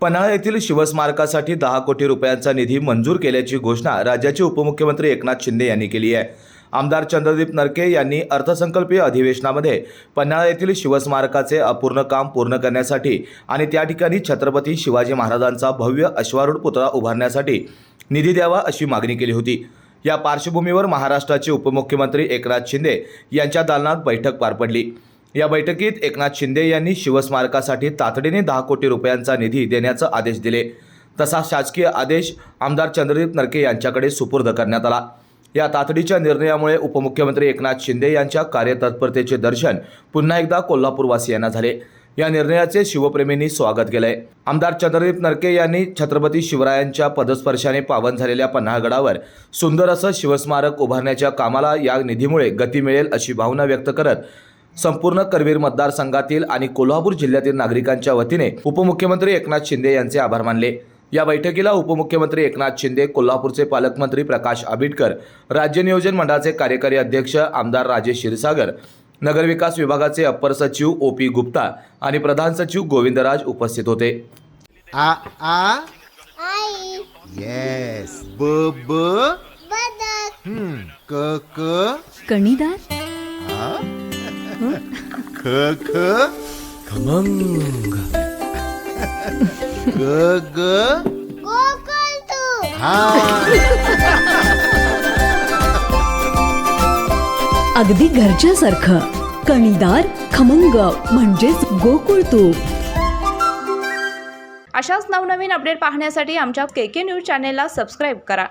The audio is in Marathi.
पन्हाळा येथील शिवस्मारकासाठी 10 कोटी रुपयांचा निधी मंजूर केल्याची घोषणा राज्याचे उपमुख्यमंत्री एकनाथ शिंदे यांनी केली आहे। आमदार चंद्रदीप नरके यांनी अर्थसंकल्पीय अधिवेशनामध्ये पन्हाळा येथील शिवस्मारकाचे अपूर्ण काम पूर्ण करण्यासाठी आणि त्या ठिकाणी छत्रपती शिवाजी महाराजांचा भव्य अश्वारूढ पुतळा उभारण्यासाठी निधी द्यावा अशी मागणी केली होती। या पार्श्वभूमीवर महाराष्ट्राचे उपमुख्यमंत्री एकनाथ शिंदे यांच्या दालनात बैठक पार पडली। या बैठकीत एकनाथ शिंदे यांनी शिवस्मारकासाठी तातडीने 10 कोटी रुपयांचा निधी देण्याचे आदेश दिले। तसा शासकीय आदेश आमदार चंद्रदीप नरके यांच्याकडे सुपूर्द करण्यात आला। या तातडीच्या निर्णयामुळे उपमुख्यमंत्री एकनाथ शिंदे यांच्या कार्यतत्परतेचे दर्शन पुन्हा एकदा कोल्हापूरवासियांना झाले। या निर्णयाचे शिवप्रेमींनी स्वागत केले। आमदार चंद्रदीप नरके यांनी छत्रपती शिवरायांच्या पदस्पर्शाने पावन झालेल्या पन्हाळगडावर सुंदर असं शिवस्मारक उभारण्याच्या कामाला या निधीमुळे गती मिळेल अशी भावना व्यक्त करत संपूर्ण करवीर मतदारसंघातील आणि कोल्हापूर जिल्ह्यातील नागरिकांच्या वतीने उपमुख्यमंत्री एकनाथ शिंदे यांचे आभार मानले। या बैठकीला उपमुख्यमंत्री एकनाथ शिंदे, कोल्हापूरचे पालकमंत्री प्रकाश आबिटकर, राज्य नियोजन मंडळाचे कार्यकारी अध्यक्ष आमदार राजेश क्षीरसागर, नगरविकास विभागाचे अप्पर सचिव OP गुप्ता आणि प्रधान सचिव गोविंदराज उपस्थित होते। आई येस ब ब बदक क क कणीदार ख ख खमंग ग ग गोकुळ तू हा अगदी घरच्यासारखं कणीदार खमंग म्हणजेच गोकुळ तूप। अशाच नवनवीन अपडेट पाहण्यासाठी आमच्या KK न्यूज चॅनेलला सबस्क्राईब करा।